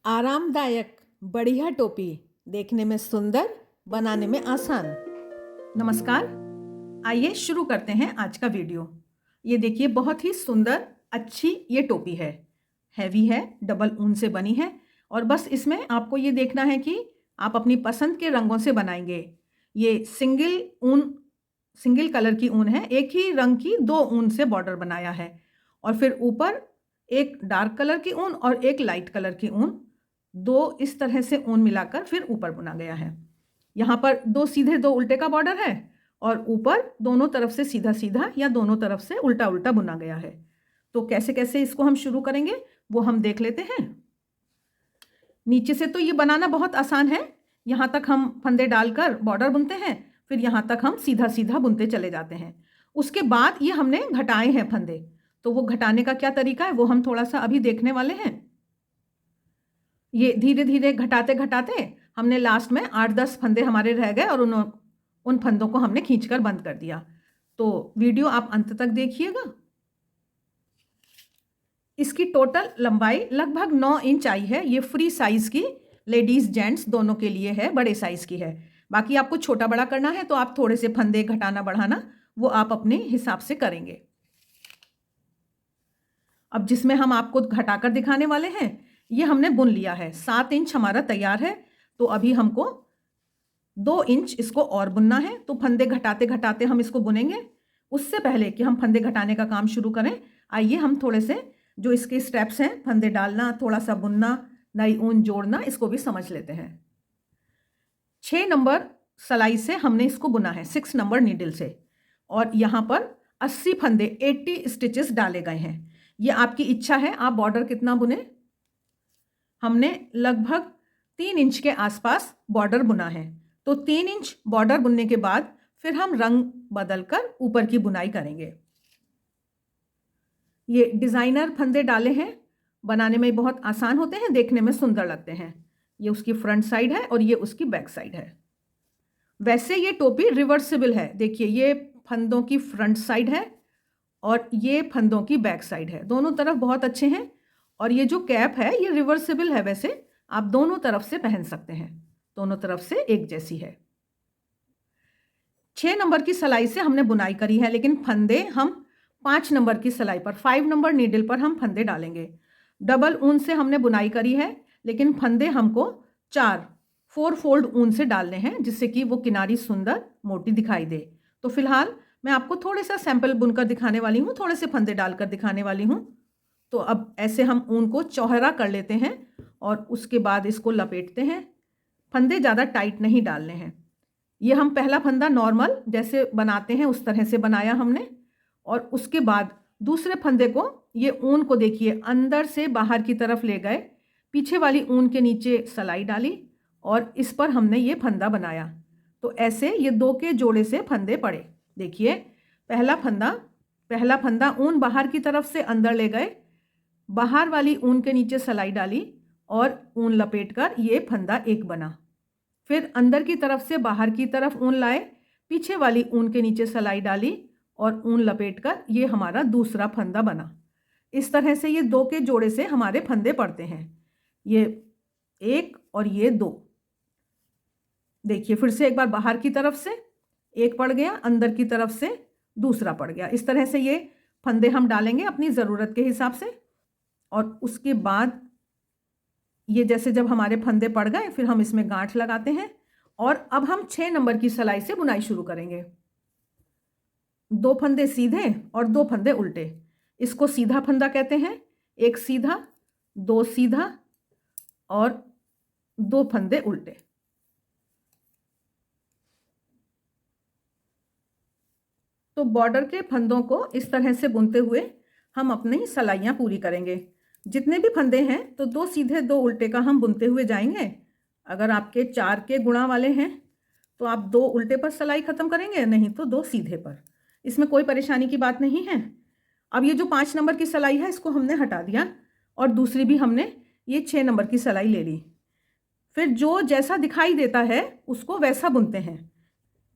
आरामदायक बढ़िया टोपी, देखने में सुंदर, बनाने में आसान। नमस्कार। आइए शुरू करते हैं आज का वीडियो। ये देखिए, बहुत ही सुंदर अच्छी ये टोपी है। हैवी है, डबल ऊन से बनी है और बस इसमें आपको ये देखना है कि आप अपनी पसंद के रंगों से बनाएंगे। ये सिंगल कलर की ऊन है, एक ही रंग की 2 ऊन से बॉर्डर बनाया है और फिर ऊपर एक डार्क कलर की ऊन और एक लाइट कलर की ऊन, 2 इस तरह से ऊन मिलाकर फिर ऊपर बुना गया है। यहाँ पर 2 सीधे 2 उल्टे का बॉर्डर है और ऊपर दोनों तरफ से सीधा सीधा या दोनों तरफ से उल्टा उल्टा बुना गया है। तो कैसे कैसे इसको हम शुरू करेंगे वो हम देख लेते हैं। नीचे से तो ये बनाना बहुत आसान है। यहाँ तक हम फंदे डालकर बॉर्डर बुनते हैं, फिर यहाँ तक हम सीधा सीधा बुनते चले जाते हैं। उसके बाद ये हमने घटाए हैं फंदे, तो वो घटाने का क्या तरीका है वो हम थोड़ा सा अभी देखने वाले हैं। ये धीरे धीरे घटाते घटाते हमने लास्ट में 8-10 फंदे हमारे रह गए और उन फंदों को हमने खींचकर बंद कर दिया। तो वीडियो आप अंत तक देखिएगा। इसकी टोटल लंबाई लगभग 9 इंच आई है। ये फ्री साइज की, लेडीज जेंट्स दोनों के लिए है, बड़े साइज की है। बाकी आपको छोटा बड़ा करना है तो आप थोड़े से फंदे घटाना बढ़ाना वो आप अपने हिसाब से करेंगे। अब जिसमें हम आपको घटाकर दिखाने वाले हैं ये हमने बुन लिया है। 7 इंच हमारा तैयार है, तो अभी हमको 2 इंच इसको और बुनना है। तो फंदे घटाते घटाते हम इसको बुनेंगे। उससे पहले कि हम फंदे घटाने का काम शुरू करें, आइए हम थोड़े से जो इसके स्टेप्स हैं, फंदे डालना, थोड़ा सा बुनना, नई ऊन जोड़ना, इसको भी समझ लेते हैं। 6 नंबर सलाई से हमने इसको बुना है, 6 नंबर नीडल से, और यहाँ पर 80 फंदे 80 स्टिचेस डाले गए हैं। ये आपकी इच्छा है आप बॉर्डर कितना बुने। हमने लगभग 3 इंच के आसपास बॉर्डर बुना है, तो 3 इंच बॉर्डर बुनने के बाद फिर हम रंग बदलकर ऊपर की बुनाई करेंगे। ये डिज़ाइनर फंदे डाले हैं, बनाने में बहुत आसान होते हैं, देखने में सुंदर लगते हैं। ये उसकी फ्रंट साइड है और ये उसकी बैक साइड है। वैसे ये टोपी रिवर्सिबल है। देखिए, ये फंदों की फ्रंट साइड है और ये फंदों की बैक साइड है, दोनों तरफ बहुत अच्छे हैं। और ये जो कैप है ये रिवर्सिबल है, वैसे आप दोनों तरफ से पहन सकते हैं, दोनों तरफ से एक जैसी है। 6 नंबर की सिलाई से हमने बुनाई करी है, लेकिन फंदे हम 5 नंबर की सिलाई पर, 5 नंबर नीडल पर हम फंदे डालेंगे। डबल ऊन से हमने बुनाई करी है, लेकिन फंदे हमको 4 फोल्ड ऊन से डालने हैं, जिससे कि वो किनारी सुंदर मोटी दिखाई दे। तो फिलहाल मैं आपको थोड़े सा सैंपल बुनकर दिखाने वाली हूँ, थोड़े से फंदे डालकर दिखाने वाली हूँ। तो अब ऐसे हम ऊन को चौहरा कर लेते हैं और उसके बाद इसको लपेटते हैं। फंदे ज़्यादा टाइट नहीं डालने हैं। ये हम पहला फंदा नॉर्मल जैसे बनाते हैं उस तरह से बनाया हमने, और उसके बाद दूसरे फंदे को, ये ऊन को देखिए अंदर से बाहर की तरफ ले गए, पीछे वाली ऊन के नीचे सलाई डाली और इस पर हमने ये फंदा बनाया। तो ऐसे ये 2 के जोड़े से फंदे पड़े। देखिए, पहला फंदा ऊन बाहर की तरफ से अंदर ले गए, बाहर वाली ऊन के नीचे सलाई डाली और ऊन लपेटकर ये फंदा एक बना। फिर अंदर की तरफ से बाहर की तरफ ऊन लाए, पीछे वाली ऊन के नीचे सलाई डाली और ऊन लपेटकर ये हमारा दूसरा फंदा बना। इस तरह से ये 2 के जोड़े से हमारे फंदे पड़ते हैं, ये 1 और ये 2। देखिए, फिर से एक बार बाहर की तरफ से एक पड़ गया, अंदर की तरफ से दूसरा पड़ गया। इस तरह से ये फंदे हम डालेंगे अपनी ज़रूरत के हिसाब से। और उसके बाद ये जैसे जब हमारे फंदे पड़ गए, फिर हम इसमें गांठ लगाते हैं और अब हम 6 नंबर की सिलाई से बुनाई शुरू करेंगे। 2 फंदे सीधे और 2 फंदे उल्टे, इसको सीधा फंदा कहते हैं। एक सीधा, 2 सीधा और 2 फंदे उल्टे। तो बॉर्डर के फंदों को इस तरह से बुनते हुए हम अपनी सिलाइयाँ पूरी करेंगे। जितने भी फंदे हैं तो 2 सीधे 2 उल्टे का हम बुनते हुए जाएंगे। अगर आपके 4 के गुणा वाले हैं तो आप 2 उल्टे पर सिलाई ख़त्म करेंगे, नहीं तो 2 सीधे पर। इसमें कोई परेशानी की बात नहीं है। अब ये जो 5 नंबर की सिलाई है इसको हमने हटा दिया और दूसरी भी हमने ये 6 नंबर की सिलाई ले ली। फिर जो जैसा दिखाई देता है उसको वैसा बुनते हैं।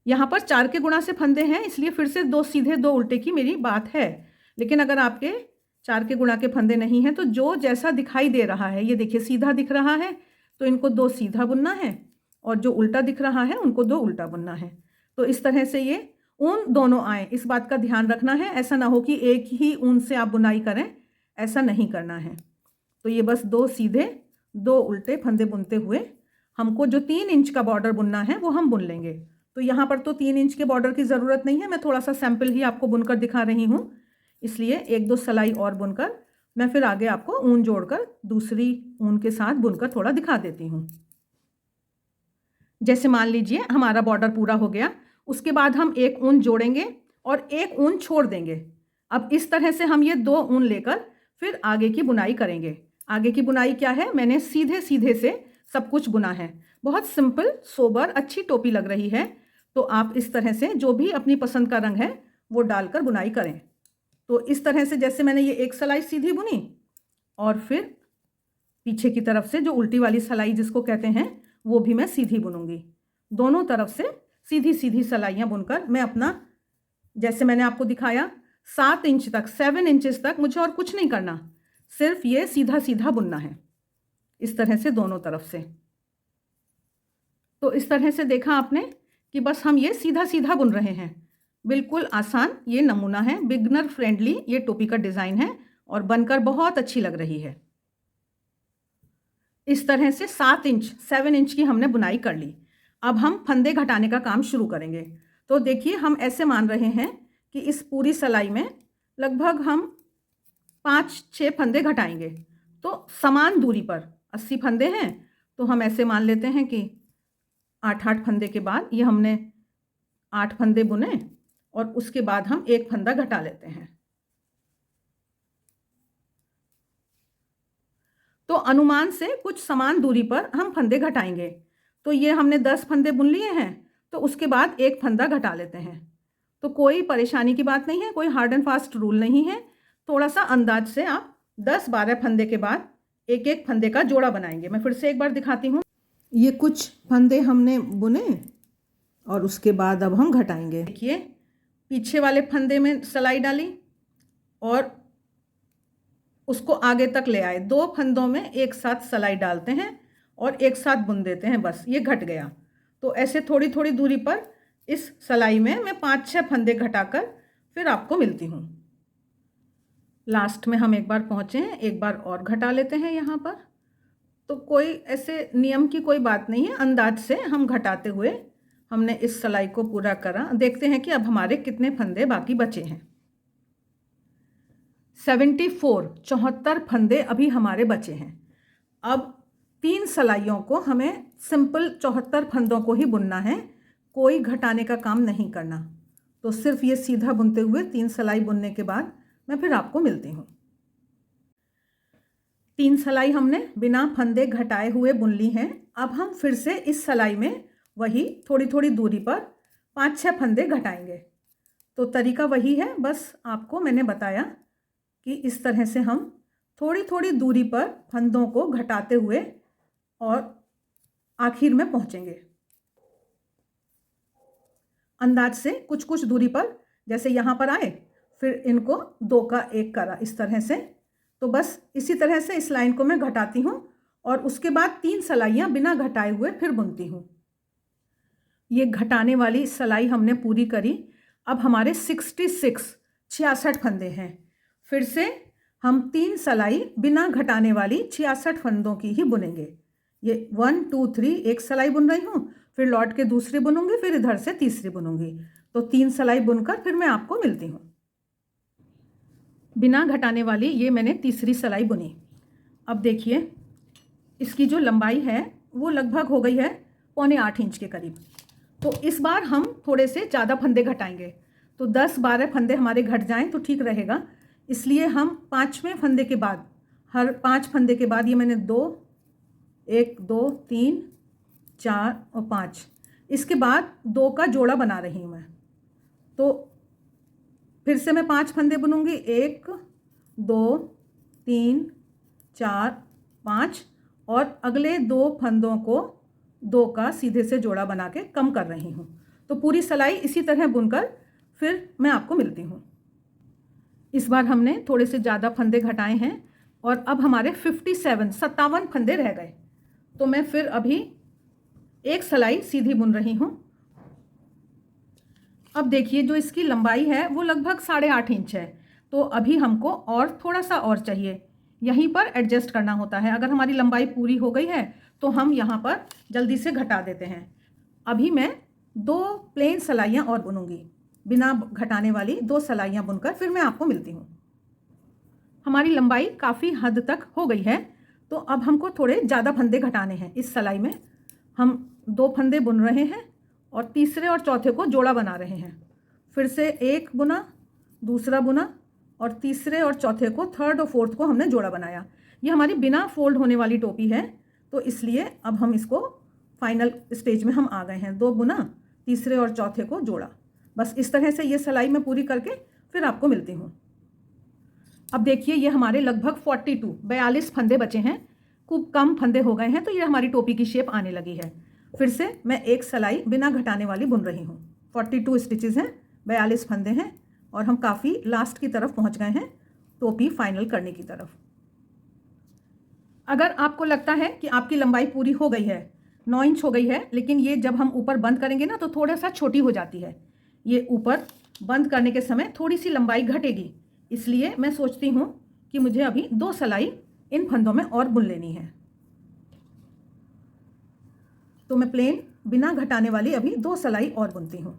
यहाँ पर 4 के गुणा से फंदे हैं, इसलिए फिर से 2 सीधे 2 उल्टे की मेरी बात है। लेकिन अगर आपके 4 के गुणा के फंदे नहीं हैं, तो जो जैसा दिखाई दे रहा है, ये देखिए सीधा दिख रहा है तो इनको 2 सीधा बुनना है, और जो उल्टा दिख रहा है उनको 2 उल्टा बुनना है। तो इस तरह से ये ऊन दोनों आए, इस बात का ध्यान रखना है। ऐसा ना हो कि एक ही ऊन से आप बुनाई करें, ऐसा नहीं करना है। तो ये बस 2 सीधे 2 उल्टे फंदे बुनते हुए हमको जो 3 इंच का बॉर्डर बुनना है वो हम बुन लेंगे। तो यहाँ पर तो 3 इंच के बॉर्डर की ज़रूरत नहीं है, मैं थोड़ा सा सैंपल ही आपको बुनकर दिखा रही हूँ, इसलिए 1-2 सिलाई और बुनकर मैं फिर आगे आपको ऊन जोड़कर दूसरी ऊन के साथ बुनकर थोड़ा दिखा देती हूँ। जैसे मान लीजिए हमारा बॉर्डर पूरा हो गया, उसके बाद हम एक ऊन जोड़ेंगे और एक ऊन छोड़ देंगे। अब इस तरह से हम ये 2 ऊन लेकर फिर आगे की बुनाई करेंगे। आगे की बुनाई क्या है, मैंने सीधे सीधे से सब कुछ बुना है। बहुत सिंपल, सोबर, अच्छी टोपी लग रही है। तो आप इस तरह से जो भी अपनी पसंद का रंग है वो डालकर बुनाई करें। तो इस तरह से जैसे मैंने ये एक सिलाई सीधी बुनी और फिर पीछे की तरफ से जो उल्टी वाली सिलाई जिसको कहते हैं वो भी मैं सीधी बुनूंगी। दोनों तरफ से सीधी सीधी सिलाइयाँ बुनकर मैं अपना, जैसे मैंने आपको दिखाया, 7 इंच तक, 7 इंचेस तक मुझे और कुछ नहीं करना, सिर्फ ये सीधा सीधा बुनना है इस तरह से दोनों तरफ से। तो इस तरह से देखा आपने कि बस हम ये सीधा सीधा बुन रहे हैं। बिल्कुल आसान ये नमूना है, बिगनर फ्रेंडली ये टोपी का डिज़ाइन है और बनकर बहुत अच्छी लग रही है। इस तरह से 7 इंच की हमने बुनाई कर ली। अब हम फंदे घटाने का काम शुरू करेंगे। तो देखिए हम ऐसे मान रहे हैं कि इस पूरी सिलाई में लगभग हम 5-6 फंदे घटाएंगे। तो समान दूरी पर 80 फंदे हैं, तो हम ऐसे मान लेते हैं कि 8-8 फंदे के बाद ये हमने 8 फंदे बुने और उसके बाद हम एक फंदा घटा लेते हैं। तो अनुमान से कुछ समान दूरी पर हम फंदे घटाएंगे। तो ये हमने 10 फंदे बुन लिए हैं, तो उसके बाद एक फंदा घटा लेते हैं। तो कोई परेशानी की बात नहीं है, कोई हार्ड एंड फास्ट रूल नहीं है। थोड़ा सा अंदाज से आप 10-12 फंदे के बाद एक एक फंदे का जोड़ा बनाएंगे। मैं फिर से एक बार दिखाती हूँ। ये कुछ फंदे हमने बुने और उसके बाद अब हम घटाएंगे। देखिए पीछे वाले फंदे में सिलाई डाली और उसको आगे तक ले आए। 2 फंदों में एक साथ सिलाई डालते हैं और एक साथ बुन देते हैं, बस ये घट गया। तो ऐसे थोड़ी थोड़ी दूरी पर इस सिलाई में मैं 5-6 फंदे घटाकर फिर आपको मिलती हूँ। लास्ट में हम एक बार पहुँचे हैं, एक बार और घटा लेते हैं यहाँ पर। तो कोई ऐसे नियम की कोई बात नहीं है, अंदाज से हम घटाते हुए हमने इस सिलाई को पूरा करा। देखते हैं कि अब हमारे कितने फंदे बाकी बचे हैं। 74 फंदे अभी हमारे बचे हैं। अब 3 सिलाइयों को हमें सिंपल 74 फंदों को ही बुनना है, कोई घटाने का काम नहीं करना। तो सिर्फ ये सीधा बुनते हुए 3 सिलाई बुनने के बाद मैं फिर आपको मिलती हूँ। 3 सिलाई हमने बिना फंदे घटाए हुए बुन ली हैं। अब हम फिर से इस सिलाई में वही थोड़ी थोड़ी दूरी पर 5-6 फंदे घटाएंगे। तो तरीका वही है, बस आपको मैंने बताया कि इस तरह से हम थोड़ी थोड़ी दूरी पर फंदों को घटाते हुए और आखिर में पहुंचेंगे। अंदाज से कुछ कुछ दूरी पर, जैसे यहाँ पर आए फिर इनको 2 का 1 करा इस तरह से। तो बस इसी तरह से इस लाइन को मैं घटाती हूँ और उसके बाद 3 सिलाइयाँ बिना घटाए हुए फिर बुनती हूँ। ये घटाने वाली सिलाई हमने पूरी करी। अब हमारे 66 फंदे हैं। फिर से हम 3 सिलाई बिना घटाने वाली 66 फंदों की ही बुनेंगे। ये 1 2 3 एक सिलाई बुन रही हूँ, फिर लौट के दूसरी बुनूंगी, फिर इधर से तीसरी बुनूंगी। तो 3 सिलाई बुनकर फिर मैं आपको मिलती हूँ। बिना घटाने वाली ये मैंने तीसरी सिलाई बुनी। अब देखिए इसकी जो लंबाई है वो लगभग हो गई है 7.25 इंच के करीब। तो इस बार हम थोड़े से ज़्यादा फंदे घटाएंगे। तो 10-12 फंदे हमारे घट जाएं तो ठीक रहेगा। इसलिए हम 5वें फंदे के बाद, हर 5 फंदे के बाद, ये मैंने 1 2 3 4 और 5, इसके बाद 2 का जोड़ा बना रही हूँ मैं। तो फिर से मैं 5 फंदे बुनूंगी, 1 2 3 4 5, और अगले 2 फंदों को 2 का सीधे से जोड़ा बना के कम कर रही हूँ। तो पूरी सिलाई इसी तरह बुनकर फिर मैं आपको मिलती हूँ। इस बार हमने थोड़े से ज़्यादा फंदे घटाए हैं और अब हमारे 57 फंदे रह गए। तो मैं फिर अभी एक सिलाई सीधी बुन रही हूँ। अब देखिए जो इसकी लंबाई है वो लगभग 8.5 इंच है, तो अभी हमको और थोड़ा सा और चाहिए। यहीं पर एडजस्ट करना होता है। अगर हमारी लंबाई पूरी हो गई है तो हम यहाँ पर जल्दी से घटा देते हैं। अभी मैं 2 प्लेन सिलाइयाँ और बुनूंगी, बिना घटाने वाली 2 सिलाइयाँ बुनकर फिर मैं आपको मिलती हूँ। हमारी लंबाई काफ़ी हद तक हो गई है, तो अब हमको थोड़े ज़्यादा फंदे घटाने हैं। इस सिलाई में हम 2 फंदे बुन रहे हैं और तीसरे और चौथे को जोड़ा बना रहे हैं। फिर से एक बुना, दूसरा बुना और तीसरे और चौथे को, थर्ड और फोर्थ को हमने जोड़ा बनाया। ये हमारी बिना फोल्ड होने वाली टोपी है, तो इसलिए अब हम इसको फाइनल स्टेज में हम आ गए हैं। 2 बुना, तीसरे और चौथे को जोड़ा। बस इस तरह से ये सिलाई मैं पूरी करके फिर आपको मिलती हूँ। अब देखिए ये हमारे लगभग 42 फंदे बचे हैं। खूब कम फंदे हो गए हैं, तो ये हमारी टोपी की शेप आने लगी है। फिर से मैं एक सिलाई बिना घटाने वाली बुन रही हूँ। 42 स्टिचेस हैं, 42 फंदे हैं और हम काफ़ी लास्ट की तरफ पहुँच गए हैं, टोपी फाइनल करने की तरफ। अगर आपको लगता है कि आपकी लंबाई पूरी हो गई है, 9 इंच हो गई है, लेकिन ये जब हम ऊपर बंद करेंगे ना तो थोड़ा सा छोटी हो जाती है। ये ऊपर बंद करने के समय थोड़ी सी लंबाई घटेगी, इसलिए मैं सोचती हूँ कि मुझे अभी 2 सिलाई इन फंदों में और बुन लेनी है। तो मैं प्लेन बिना घटाने वाली अभी 2 सिलाई और बुनती हूँ।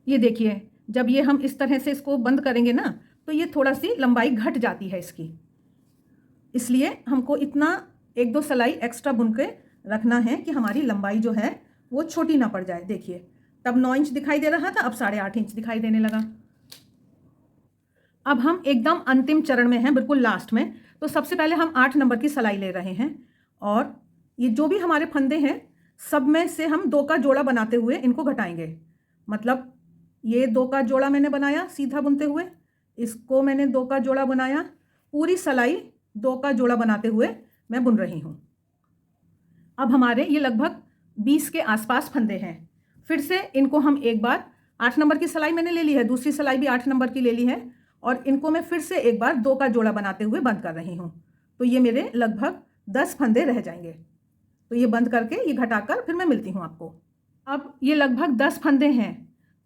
ये देखिए जब ये हम इस तरह से इसको बंद करेंगे ना तो ये थोड़ा सी लंबाई घट जाती है इसकी, इसलिए हमको इतना 1-2 सिलाई एक्स्ट्रा बुन के रखना है कि हमारी लंबाई जो है वो छोटी ना पड़ जाए। देखिए तब 9 इंच दिखाई दे रहा था, अब 8.5 इंच दिखाई देने लगा। अब हम एकदम अंतिम चरण में हैं, बिल्कुल लास्ट में। तो सबसे पहले हम 8 नंबर की सिलाई ले रहे हैं और ये जो भी हमारे फंदे हैं सब में से हम 2 का जोड़ा बनाते हुए इनको घटाएंगे। मतलब ये 2 का जोड़ा मैंने बनाया सीधा बुनते हुए, इसको मैंने 2 का जोड़ा बनाया, पूरी सिलाई 2 का जोड़ा बनाते हुए मैं बुन रही हूँ। अब हमारे ये लगभग 20 के आसपास फंदे हैं। फिर से इनको हम एक बार 8 नंबर की सिलाई मैंने ले ली है, दूसरी सिलाई भी 8 नंबर की ले ली है और इनको मैं फिर से एक बार 2 का जोड़ा बनाते हुए बंद कर रही हूँ। तो ये मेरे लगभग 10 फंदे रह जाएंगे। तो ये बंद करके ये घटाकर फिर मैं मिलती हूँ आपको। अब ये लगभग 10 फंदे हैं,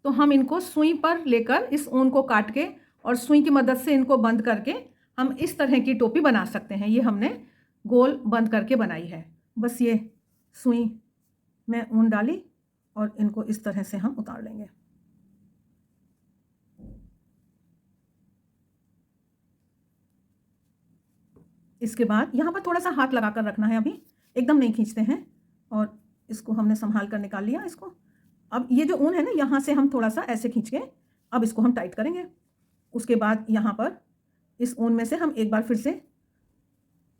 तो हम इनको सुई पर लेकर इस ऊन को काट के और सुई की मदद से इनको बंद करके हम इस तरह की टोपी बना सकते हैं। ये हमने गोल बंद करके बनाई है। बस ये सुई में ऊन डाली और इनको इस तरह से हम उतार लेंगे। इसके बाद यहाँ पर थोड़ा सा हाथ लगा कर रखना है, अभी एकदम नहीं खींचते हैं। और इसको हमने संभाल कर निकाल लिया इसको। अब ये जो ऊन है ना, यहाँ से हम थोड़ा सा ऐसे खींच के अब इसको हम टाइट करेंगे। उसके बाद यहाँ पर इस ऊन में से हम एक बार फिर से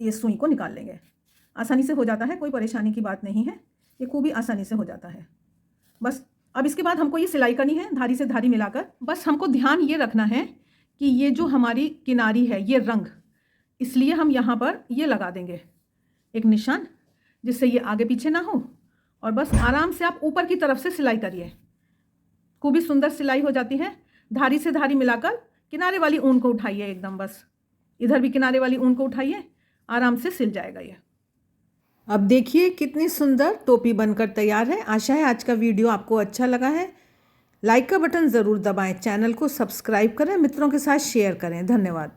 ये सुई को निकाल लेंगे। आसानी से हो जाता है, कोई परेशानी की बात नहीं है, ये खूब ही आसानी से हो जाता है। बस अब इसके बाद हमको ये सिलाई करनी है धारी से धारी मिलाकर। बस हमको ध्यान ये रखना है कि ये जो हमारी किनारी है ये रंग, इसलिए हम यहाँ पर ये लगा देंगे एक निशान, जिससे ये आगे पीछे ना हो। और बस आराम से आप ऊपर की तरफ से सिलाई करिए, खूब ही सुंदर सिलाई हो जाती है। धारी से धारी मिलाकर किनारे वाली ऊन को उठाइए एकदम, बस इधर भी किनारे वाली ऊन को उठाइए, आराम से सिल जाएगा ये। अब देखिए कितनी सुंदर टोपी बनकर तैयार है। आशा है आज का वीडियो आपको अच्छा लगा है। लाइक का बटन ज़रूर दबाएं, चैनल को सब्सक्राइब करें, मित्रों के साथ शेयर करें। धन्यवाद।